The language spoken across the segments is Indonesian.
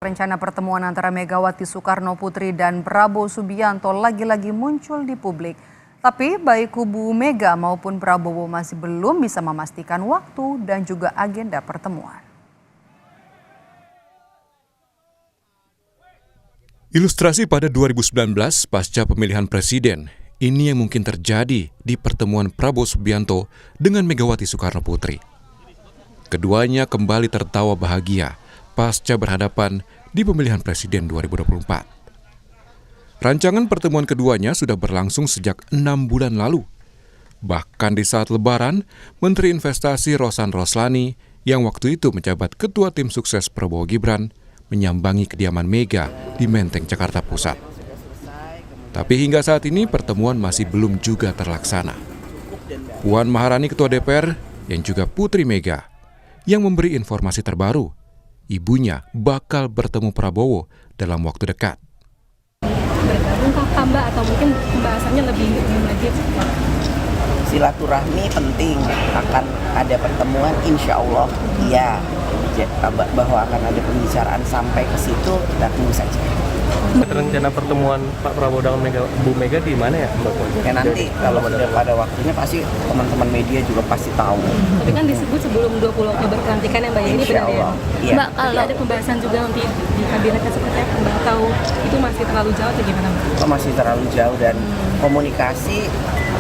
Rencana pertemuan antara Megawati Soekarno Putri dan Prabowo Subianto lagi-lagi muncul di publik. Tapi baik kubu Mega maupun Prabowo masih belum bisa memastikan waktu dan juga agenda pertemuan. Ilustrasi pada 2019 pasca pemilihan presiden, ini yang mungkin terjadi di pertemuan Prabowo Subianto dengan Megawati Soekarno Putri. Keduanya kembali tertawa bahagia pasca berhadapan di pemilihan presiden 2024. Rancangan pertemuan keduanya sudah berlangsung sejak 6 bulan lalu. Bahkan di saat Lebaran, Menteri Investasi Rosan Roslani yang waktu itu menjabat Ketua Tim Sukses Prabowo Gibran menyambangi kediaman Mega di Menteng, Jakarta Pusat. Tapi hingga saat ini pertemuan masih belum juga terlaksana. Puan Maharani Ketua DPR yang juga Putri Mega yang memberi informasi terbaru, ibunya bakal bertemu Prabowo dalam waktu dekat. Bergabung Mbak atau mungkin pembahasannya lebih lanjut? Silaturahmi penting, akan ada pertemuan insya Allah iya, bahwa akan ada pembicaraan sampai ke situ kita tunggu saja. Rencana pertemuan Pak Prabowo dengan Bu Mega di mana ya Mbak Puan? Ya nanti kalau sudah pada waktunya pasti teman-teman media juga pasti tahu. Tapi kan disebut sebelum 20 Oktober pelantikan ya Mbak, ini benar ya? Iya. Mbak, kalau ada pembahasan juga nanti di kabinetnya seperti apa Mbak? Tahu itu masih terlalu jauh atau gimana Mbak? Masih terlalu jauh dan komunikasi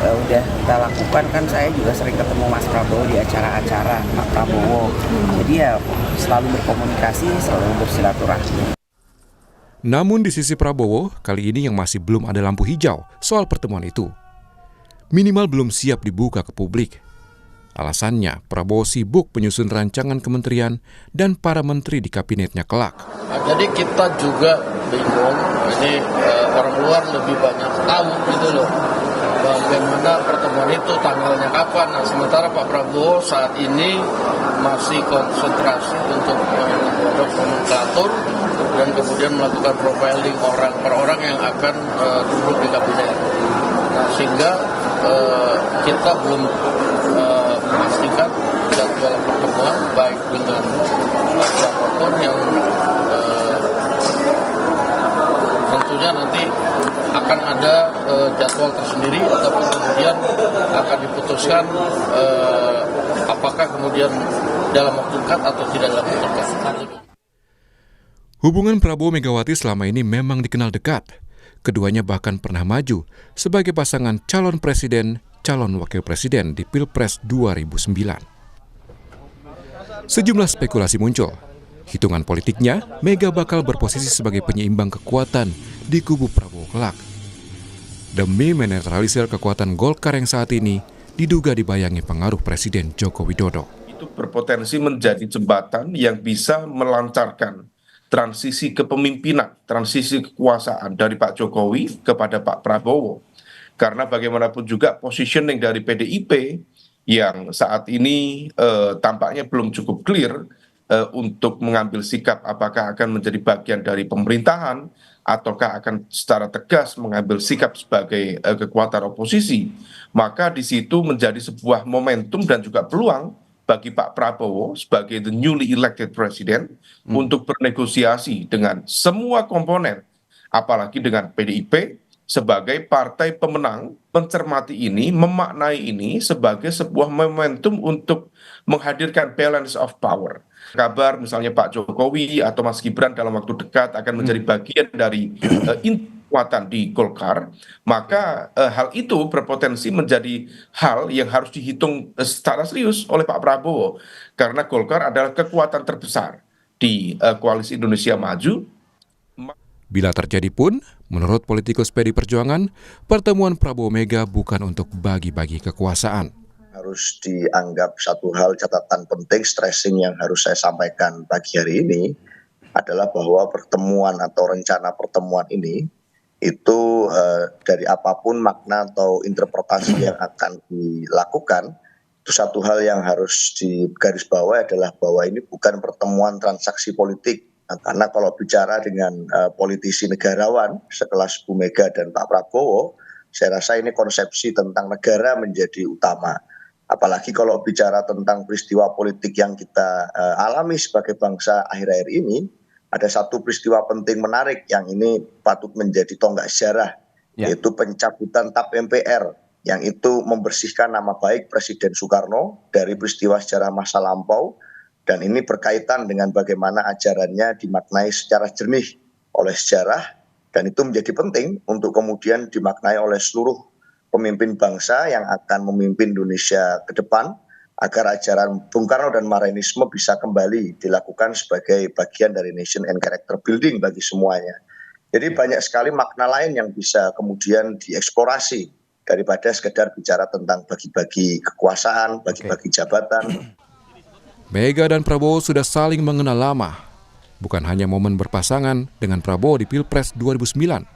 udah kita lakukan, kan saya juga sering ketemu Mas Prabowo di acara-acara Pak Prabowo. Jadi ya selalu berkomunikasi, selalu bersilaturahmi. Namun di sisi Prabowo, kali ini yang masih belum ada lampu hijau soal pertemuan itu. Minimal belum siap dibuka ke publik. Alasannya, Prabowo sibuk menyusun rancangan kementerian dan para menteri di kabinetnya kelak. Jadi kita juga bingung, ini orang luar lebih banyak tahu gitu loh, bagaimana pertemuan itu, tanggalnya kapan. Nah, sementara Pak Prabowo saat ini masih konsentrasi untuk menggodok nomenklatur dan kemudian melakukan profiling orang per orang yang akan duduk di kabinet. Nah, sehingga kita belum memastikan jadwal pertemuan baik dengan siapapun yang tentunya nanti akan ada jadwal tersendiri, ataupun kemudian akan diputuskan apakah kemudian dalam waktu dekat atau tidak dalam waktu dekat. Hubungan Prabowo Megawati selama ini memang dikenal dekat. Keduanya bahkan pernah maju sebagai pasangan calon presiden, calon wakil presiden di Pilpres 2009. Sejumlah spekulasi muncul. Hitungan politiknya, Mega bakal berposisi sebagai penyeimbang kekuatan di kubu Prabowo kelak. Demi menetralisir kekuatan Golkar yang saat ini diduga dibayangi pengaruh Presiden Joko Widodo. Itu berpotensi menjadi jembatan yang bisa melancarkan transisi kepemimpinan, transisi kekuasaan dari Pak Jokowi kepada Pak Prabowo. Karena bagaimanapun juga positioning dari PDIP yang saat ini tampaknya belum cukup clear untuk mengambil sikap apakah akan menjadi bagian dari pemerintahan ataukah akan secara tegas mengambil sikap sebagai kekuatan oposisi, maka di situ menjadi sebuah momentum dan juga peluang bagi Pak Prabowo sebagai the newly elected president untuk bernegosiasi dengan semua komponen, apalagi dengan PDIP sebagai partai pemenang, mencermati ini, memaknai ini sebagai sebuah momentum untuk menghadirkan balance of power. Kabar misalnya Pak Jokowi atau Mas Gibran dalam waktu dekat akan menjadi bagian dari kekuatan di Golkar, maka hal itu berpotensi menjadi hal yang harus dihitung secara serius oleh Pak Prabowo. Karena Golkar adalah kekuatan terbesar di Koalisi Indonesia Maju. Bila terjadi pun, menurut politikus PD Perjuangan, pertemuan Prabowo Mega bukan untuk bagi-bagi kekuasaan. Harus dianggap satu hal catatan penting, stressing yang harus saya sampaikan pagi hari ini adalah bahwa pertemuan atau rencana pertemuan ini itu dari apapun makna atau interpretasi yang akan dilakukan, itu satu hal yang harus digarisbawahi adalah bahwa ini bukan pertemuan transaksi politik. Karena kalau bicara dengan politisi negarawan sekelas Bu Mega dan Pak Prabowo, saya rasa ini konsepsi tentang negara menjadi utama. Apalagi kalau bicara tentang peristiwa politik yang kita alami sebagai bangsa akhir-akhir ini, ada satu peristiwa penting menarik yang ini patut menjadi tonggak sejarah, yaitu pencabutan TAP MPR, yang itu membersihkan nama baik Presiden Soekarno dari peristiwa sejarah masa lampau, dan ini berkaitan dengan bagaimana ajarannya dimaknai secara jernih oleh sejarah, dan itu menjadi penting untuk kemudian dimaknai oleh seluruh pemimpin bangsa yang akan memimpin Indonesia ke depan, agar ajaran Bung Karno dan Marxisme bisa kembali dilakukan sebagai bagian dari nation and character building bagi semuanya. Jadi banyak sekali makna lain yang bisa kemudian dieksplorasi daripada sekedar bicara tentang bagi-bagi kekuasaan, bagi-bagi jabatan. Mega dan Prabowo sudah saling mengenal lama. Bukan hanya momen berpasangan dengan Prabowo di Pilpres 2009.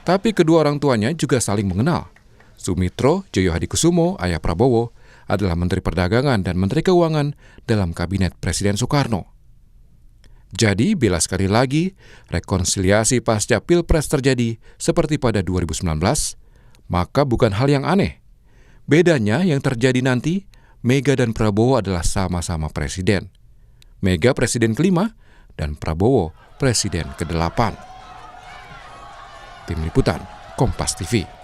Tapi kedua orang tuanya juga saling mengenal. Sumitro Joyo Hadikusumo, ayah Prabowo, adalah Menteri Perdagangan dan Menteri Keuangan dalam Kabinet Presiden Soekarno. Jadi, bila sekali lagi rekonsiliasi pasca Pilpres terjadi seperti pada 2019, maka bukan hal yang aneh. Bedanya yang terjadi nanti, Mega dan Prabowo adalah sama-sama presiden. Mega presiden ke-5 dan Prabowo presiden ke-8. Tim Liputan, Kompas TV.